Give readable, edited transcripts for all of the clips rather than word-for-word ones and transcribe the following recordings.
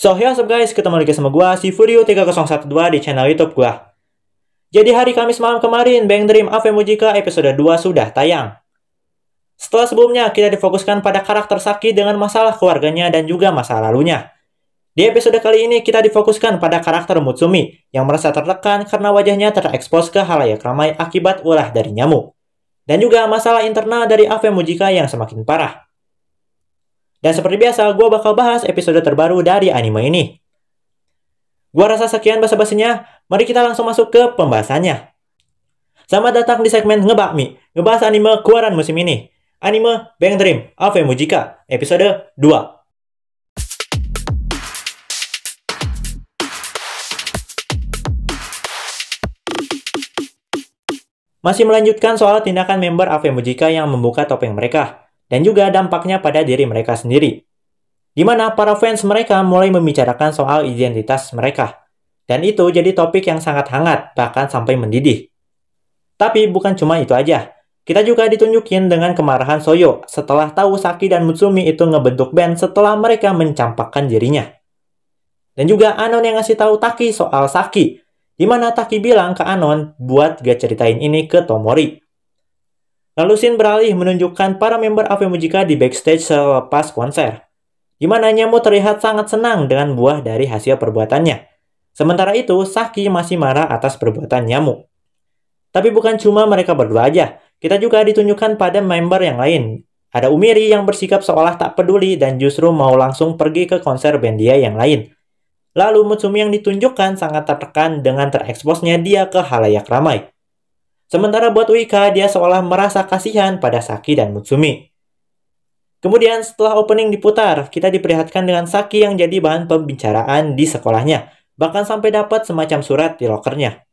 So, hey what's up guys, ketemu lagi sama gua, si Furio3012 di channel YouTube gua. Jadi hari Kamis malam kemarin, Bang Dream AV Mujika episode 2 sudah tayang. Setelah sebelumnya, kita difokuskan pada karakter Saki dengan masalah keluarganya dan juga masa lalunya. Di episode kali ini, kita difokuskan pada karakter Mutsumi, yang merasa tertekan karena wajahnya terekspos ke halayak ramai akibat ulah dari nyamuk. Dan juga masalah internal dari AV Mujika yang semakin parah. Dan seperti biasa, gue bakal bahas episode terbaru dari anime ini. Gue rasa sekian basa-basinya, mari kita langsung masuk ke pembahasannya. Selamat datang di segmen Ngebakmi, ngebahas anime keluaran musim ini. Anime Bang Dream AV Mujika, episode 2. Masih melanjutkan soal tindakan member AV Mujika yang membuka topeng mereka, dan juga dampaknya pada diri mereka sendiri. Di mana para fans mereka mulai membicarakan soal identitas mereka. Dan itu jadi topik yang sangat hangat, bahkan sampai mendidih. Tapi bukan cuma itu aja. Kita juga ditunjukin dengan kemarahan Soyo setelah tahu Saki dan Mutsumi itu ngebentuk band setelah mereka mencampakkan dirinya. Dan juga Anon yang ngasih tahu Taki soal Saki, di mana Taki bilang ke Anon buat gak ceritain ini ke Tomori. Lalu Shin beralih menunjukkan para member AV Mujika di backstage selepas konser, di mana Nyamu terlihat sangat senang dengan buah dari hasil perbuatannya. Sementara itu, Saki masih marah atas perbuatan Nyamu. Tapi bukan cuma mereka berdua aja, kita juga ditunjukkan pada member yang lain. Ada Umiri yang bersikap seolah tak peduli dan justru mau langsung pergi ke konser band dia yang lain. Lalu Mutsumi yang ditunjukkan sangat tertekan dengan tereksposnya dia ke halayak ramai. Sementara buat Uika, dia seolah merasa kasihan pada Saki dan Mutsumi. Kemudian setelah opening diputar, kita diperlihatkan dengan Saki yang jadi bahan pembicaraan di sekolahnya, bahkan sampai dapat semacam surat di lokernya.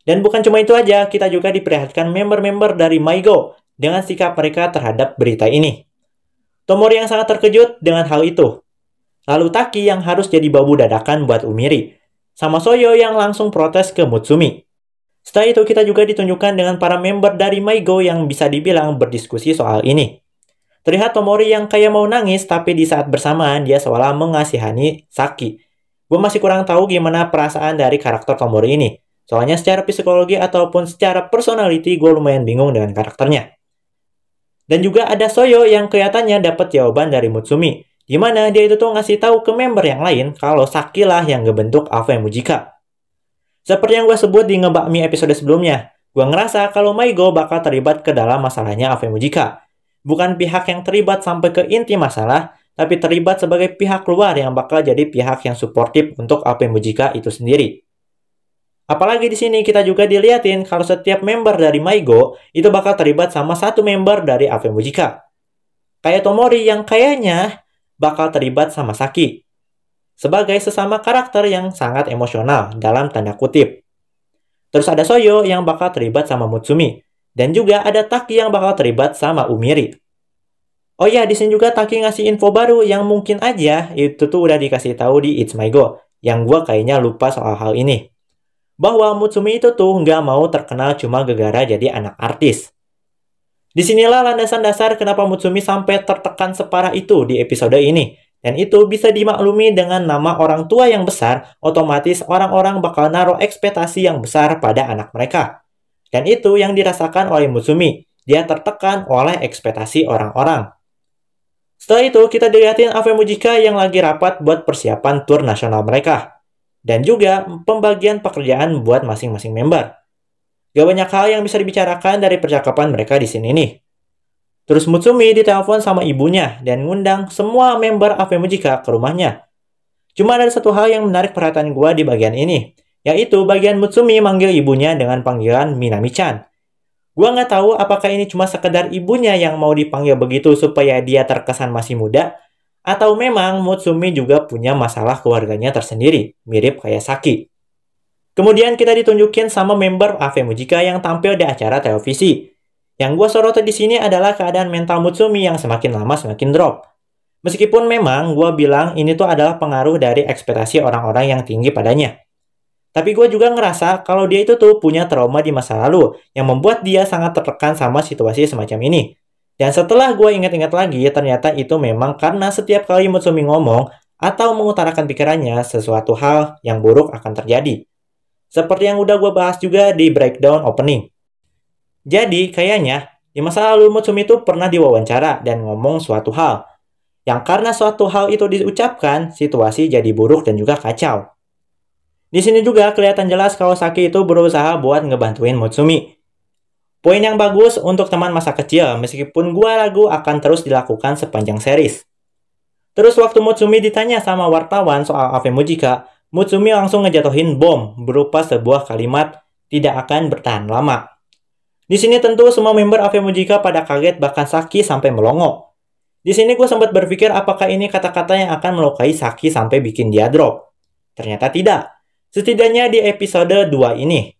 Dan bukan cuma itu aja, kita juga diperlihatkan member-member dari Maigo dengan sikap mereka terhadap berita ini. Tomori yang sangat terkejut dengan hal itu. Lalu Taki yang harus jadi babu dadakan buat Umiri, sama Soyo yang langsung protes ke Mutsumi. Setelah itu kita juga ditunjukkan dengan para member dari Maigo yang bisa dibilang berdiskusi soal ini. Terlihat Tomori yang kayak mau nangis, tapi di saat bersamaan dia seolah mengasihani Saki. Gue masih kurang tahu gimana perasaan dari karakter Tomori ini. Soalnya secara psikologi ataupun secara personality gue lumayan bingung dengan karakternya. Dan juga ada Soyo yang kelihatannya dapat jawaban dari Mutsumi, di mana dia itu tuh ngasih tahu ke member yang lain kalau Saki lah yang ngebentuk AV Mujika. Seperti yang gue sebut di Ngebakmi episode sebelumnya, gue ngerasa kalau Maigo bakal terlibat ke dalam masalahnya AV Mujika. Bukan pihak yang terlibat sampai ke inti masalah, tapi terlibat sebagai pihak luar yang bakal jadi pihak yang suportif untuk AV Mujika itu sendiri. Apalagi di sini kita juga diliatin kalau setiap member dari Maigo itu bakal terlibat sama satu member dari AV Mujika. Kayak Tomori yang kayaknya bakal terlibat sama Saki, sebagai sesama karakter yang sangat emosional dalam tanda kutip. Terus ada Soyo yang bakal terlibat sama Mutsumi, dan juga ada Taki yang bakal terlibat sama Umiri. Oh ya, di sini juga Taki ngasih info baru yang mungkin aja itu tuh udah dikasih tahu di It's My Go, yang gue kayaknya lupa soal hal ini. Bahwa Mutsumi itu tuh nggak mau terkenal cuma gara-gara jadi anak artis. Disinilah landasan dasar kenapa Mutsumi sampai tertekan separah itu di episode ini. Dan itu bisa dimaklumi dengan nama orang tua yang besar, otomatis orang-orang bakal naruh ekspektasi yang besar pada anak mereka. Dan itu yang dirasakan oleh Mutsumi, dia tertekan oleh ekspektasi orang-orang. Setelah itu kita dilihatin AV Mujika yang lagi rapat buat persiapan tur nasional mereka. Dan juga pembagian pekerjaan buat masing-masing member. Gak banyak hal yang bisa dibicarakan dari percakapan mereka di sini nih. Terus Mutsumi ditelepon sama ibunya dan ngundang semua member AV Mujika ke rumahnya. Cuma ada satu hal yang menarik perhatian gue di bagian ini, yaitu bagian Mutsumi manggil ibunya dengan panggilan Minami-chan. Gue nggak tahu apakah ini cuma sekedar ibunya yang mau dipanggil begitu supaya dia terkesan masih muda, atau memang Mutsumi juga punya masalah keluarganya tersendiri, mirip kayak Saki. Kemudian kita ditunjukin sama member AV Mujika yang tampil di acara televisi. Yang gue soroti di sini adalah keadaan mental Mutsumi yang semakin lama semakin drop. Meskipun memang gue bilang ini tuh adalah pengaruh dari ekspektasi orang-orang yang tinggi padanya. Tapi gue juga ngerasa kalau dia itu tuh punya trauma di masa lalu yang membuat dia sangat tertekan sama situasi semacam ini. Dan setelah gue ingat-ingat lagi, ternyata itu memang karena setiap kali Mutsumi ngomong, atau mengutarakan pikirannya sesuatu hal yang buruk akan terjadi. Seperti yang udah gue bahas juga di breakdown opening. Jadi kayaknya di masa lalu Mutsumi itu pernah diwawancara dan ngomong suatu hal. Yang karena suatu hal itu diucapkan, situasi jadi buruk dan juga kacau. Di sini juga kelihatan jelas kalau Saki itu berusaha buat ngebantuin Mutsumi. Poin yang bagus untuk teman masa kecil, meskipun gua ragu akan terus dilakukan sepanjang series. Terus waktu Mutsumi ditanya sama wartawan soal Ave Mujika, Mutsumi langsung ngejatuhin bom berupa sebuah kalimat tidak akan bertahan lama. Di sini tentu semua member Ave Mujika pada kaget bahkan Saki sampai melongo. Di sini gue sempat berpikir apakah ini kata-kata yang akan melukai Saki sampai bikin dia drop. Ternyata tidak. Setidaknya di episode 2 ini.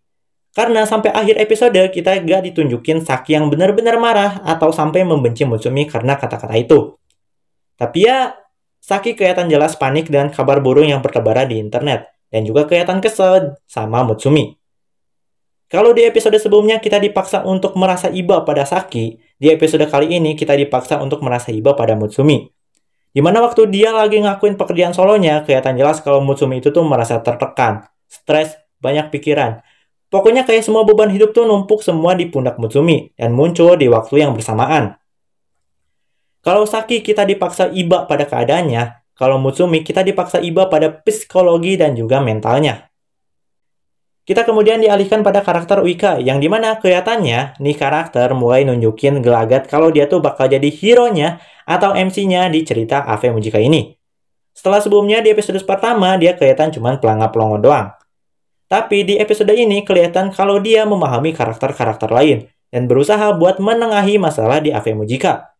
Karena sampai akhir episode kita gak ditunjukin Saki yang benar-benar marah atau sampai membenci Mutsumi karena kata-kata itu. Tapi ya, Saki kelihatan jelas panik dengan kabar burung yang bertebaran di internet. Dan juga kelihatan kesel sama Mutsumi. Kalau di episode sebelumnya kita dipaksa untuk merasa iba pada Saki, di episode kali ini kita dipaksa untuk merasa iba pada Mutsumi. Dimana waktu dia lagi ngakuin pekerjaan solonya, kelihatan jelas kalau Mutsumi itu tuh merasa tertekan, stres, banyak pikiran. Pokoknya kayak semua beban hidup tuh numpuk semua di pundak Mutsumi, dan muncul di waktu yang bersamaan. Kalau Saki kita dipaksa iba pada keadaannya, kalau Mutsumi kita dipaksa iba pada psikologi dan juga mentalnya. Kita kemudian dialihkan pada karakter Uika, yang dimana kelihatannya nih karakter mulai nunjukin gelagat kalau dia tuh bakal jadi hero-nya atau MC-nya di cerita Ave Mujika ini. Setelah sebelumnya di episode pertama dia kelihatan cuma pelangap-pelongo doang. Tapi di episode ini kelihatan kalau dia memahami karakter-karakter lain dan berusaha buat menengahi masalah di Ave Mujika.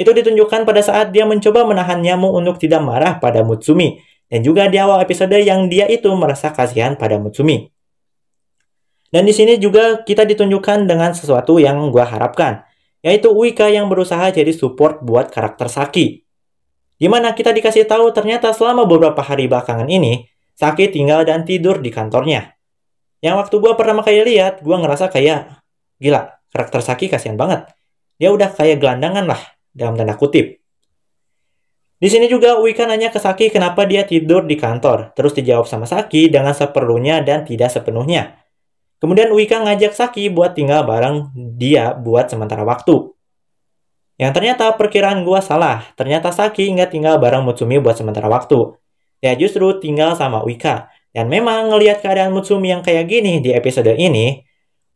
Itu ditunjukkan pada saat dia mencoba menahan nyamuk untuk tidak marah pada Mutsumi, dan juga di awal episode yang dia itu merasa kasihan pada Mutsumi. Dan di sini juga kita ditunjukkan dengan sesuatu yang gue harapkan, yaitu Uika yang berusaha jadi support buat karakter Saki. Dimana kita dikasih tahu ternyata selama beberapa hari belakangan ini, Saki tinggal dan tidur di kantornya. Yang waktu gue pertama kali lihat, gue ngerasa kayak, gila, karakter Saki kasihan banget. Dia udah kayak gelandangan lah, dalam tanda kutip. Di sini juga Uika nanya ke Saki kenapa dia tidur di kantor, terus dijawab sama Saki dengan seperlunya dan tidak sepenuhnya. Kemudian Uika ngajak Saki buat tinggal bareng dia buat sementara waktu. Yang ternyata perkiraan gua salah. Ternyata Saki nggak tinggal bareng Mutsumi buat sementara waktu. Dia justru tinggal sama Uika. Dan memang ngelihat keadaan Mutsumi yang kayak gini di episode ini,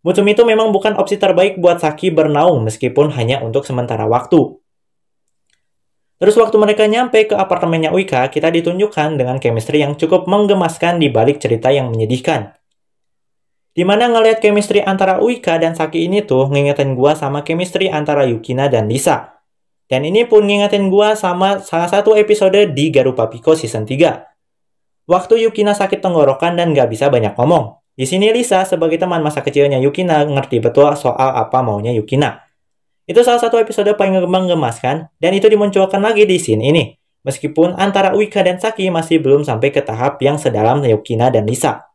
Mutsumi itu memang bukan opsi terbaik buat Saki bernaung meskipun hanya untuk sementara waktu. Terus waktu mereka nyampe ke apartemennya Uika, kita ditunjukkan dengan chemistry yang cukup menggemaskan di balik cerita yang menyedihkan. Dimana ngelihat chemistry antara Uika dan Saki ini tuh ngingetin gua sama chemistry antara Yukina dan Lisa. Dan ini pun ngingetin gua sama salah satu episode di Garupa Pico season 3. Waktu Yukina sakit tenggorokan dan gak bisa banyak ngomong. Di sini Lisa sebagai teman masa kecilnya Yukina ngerti betul soal apa maunya Yukina. Itu salah satu episode paling menggemaskan dan itu dimunculkan lagi di scene ini. Meskipun antara Uika dan Saki masih belum sampai ke tahap yang sedalam Yukina dan Lisa.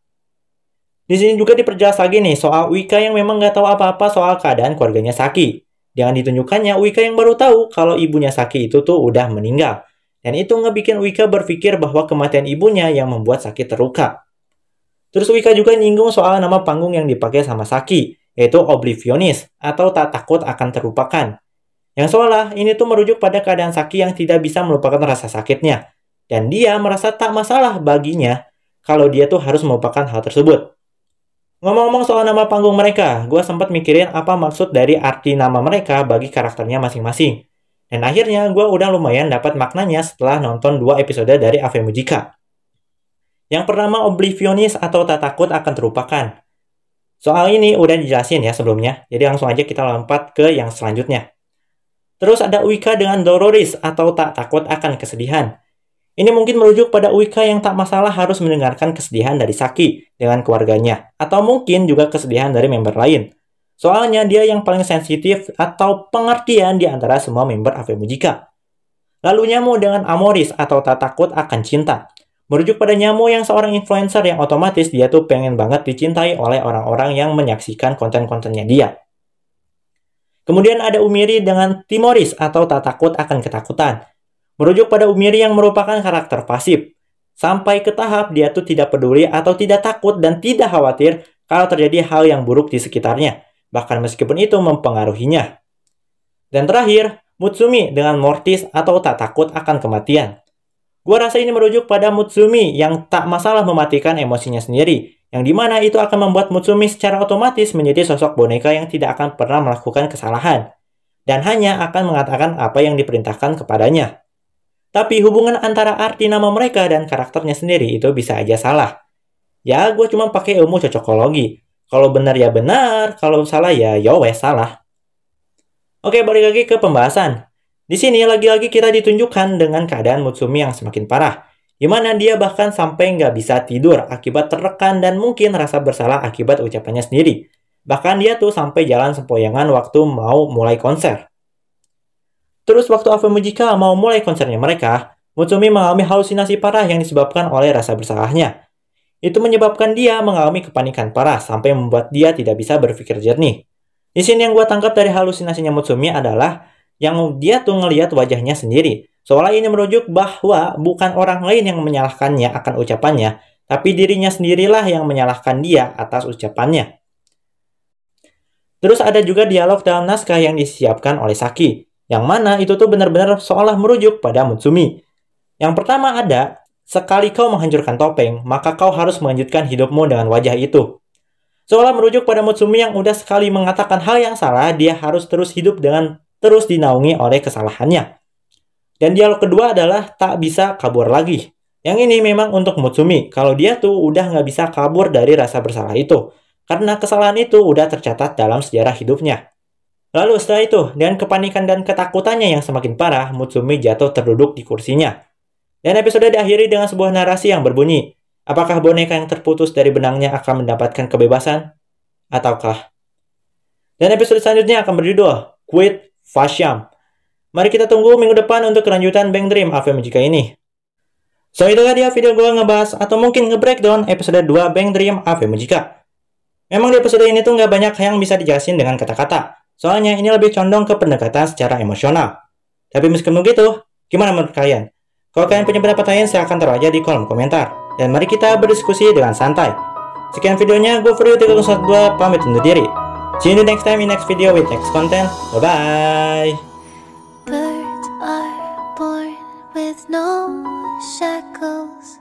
Di sini juga diperjelas lagi nih soal Uika yang memang nggak tahu apa-apa soal keadaan keluarganya Saki. Dengan ditunjukkannya Uika yang baru tahu kalau ibunya Saki itu tuh udah meninggal. Dan itu ngebikin Uika berpikir bahwa kematian ibunya yang membuat Saki terluka. Terus Uika juga nyinggung soal nama panggung yang dipakai sama Saki, yaitu Oblivionis atau tak takut akan terlupakan. Yang seolah ini tuh merujuk pada keadaan Saki yang tidak bisa melupakan rasa sakitnya. Dan dia merasa tak masalah baginya kalau dia tuh harus melupakan hal tersebut. Ngomong-ngomong soal nama panggung mereka, gue sempat mikirin apa maksud dari arti nama mereka bagi karakternya masing-masing. Dan akhirnya gue udah lumayan dapat maknanya setelah nonton 2 episode dari Ave Mujika. Yang pertama Oblivionis atau tak takut akan terlupakan. Soal ini udah dijelasin ya sebelumnya, jadi langsung aja kita lompat ke yang selanjutnya. Terus ada Uika dengan Doloris atau tak takut akan kesedihan. Ini mungkin merujuk pada Uika yang tak masalah harus mendengarkan kesedihan dari Saki dengan keluarganya, atau mungkin juga kesedihan dari member lain. Soalnya dia yang paling sensitif atau pengertian di antara semua member Ave Mujika. Lalu Nyamu dengan Amoris atau tak takut akan cinta. Merujuk pada Nyamu yang seorang influencer yang otomatis dia tuh pengen banget dicintai oleh orang-orang yang menyaksikan konten-kontennya dia. Kemudian ada Umiri dengan Timoris atau tak takut akan ketakutan. merujuk pada Umiri yang merupakan karakter pasif. Sampai ke tahap dia tuh tidak peduli atau tidak takut dan tidak khawatir kalau terjadi hal yang buruk di sekitarnya, bahkan meskipun itu mempengaruhinya. Dan terakhir, Mutsumi dengan Mortis atau tak takut akan kematian. Gua rasa ini merujuk pada Mutsumi yang tak masalah mematikan emosinya sendiri, yang dimana itu akan membuat Mutsumi secara otomatis menjadi sosok boneka yang tidak akan pernah melakukan kesalahan, dan hanya akan mengatakan apa yang diperintahkan kepadanya. Tapi hubungan antara arti nama mereka dan karakternya sendiri itu bisa aja salah. Ya, gue cuma pakai ilmu cocokologi. Kalau benar ya benar, kalau salah ya wes salah. Oke, balik lagi ke pembahasan. Di sini lagi-lagi kita ditunjukkan dengan keadaan Mutsumi yang semakin parah, di mana dia bahkan sampai nggak bisa tidur akibat tertekan dan mungkin rasa bersalah akibat ucapannya sendiri. Bahkan dia tuh sampai jalan sempoyangan waktu mau mulai konser. Terus waktu Ave Mujika mau mulai konsernya mereka, Mutsumi mengalami halusinasi parah yang disebabkan oleh rasa bersalahnya. Itu menyebabkan dia mengalami kepanikan parah sampai membuat dia tidak bisa berpikir jernih. Di sini yang gue tangkap dari halusinasinya Mutsumi adalah yang dia tuh ngelihat wajahnya sendiri. Seolah ini merujuk bahwa bukan orang lain yang menyalahkannya akan ucapannya, tapi dirinya sendirilah yang menyalahkan dia atas ucapannya. Terus ada juga dialog dalam naskah yang disiapkan oleh Saki, yang mana itu tuh benar-benar seolah merujuk pada Mutsumi. Yang pertama ada, sekali kau menghancurkan topeng, maka kau harus melanjutkan hidupmu dengan wajah itu. Seolah merujuk pada Mutsumi yang udah sekali mengatakan hal yang salah, dia harus terus hidup dengan terus dinaungi oleh kesalahannya. Dan dialog kedua adalah tak bisa kabur lagi. Yang ini memang untuk Mutsumi, kalau dia tuh udah nggak bisa kabur dari rasa bersalah itu. Karena kesalahan itu udah tercatat dalam sejarah hidupnya. Lalu setelah itu, dengan kepanikan dan ketakutannya yang semakin parah, Mutsumi jatuh terduduk di kursinya. Dan episode diakhiri dengan sebuah narasi yang berbunyi, apakah boneka yang terputus dari benangnya akan mendapatkan kebebasan? Ataukah? Dan episode selanjutnya akan berjudul Quit Fasham. Mari kita tunggu minggu depan untuk kelanjutan Bang Dream Ave Mujika ini. So itulah dia video gue ngebahas atau mungkin nge-breakdown episode 2 Bang Dream Ave Mujika. Memang di episode ini tuh nggak banyak yang bisa dijelasin dengan kata-kata. Soalnya ini lebih condong ke pendekatan secara emosional. Tapi meskipun begitu, gimana menurut kalian? Kalau kalian punya pendapat lain, silahkan taruh aja di kolom komentar. Dan mari kita berdiskusi dengan santai. Sekian videonya, gue Frio 312 pamit undur diri. See you next time in next video with next content. Bye-bye. Birds are born with no shackles.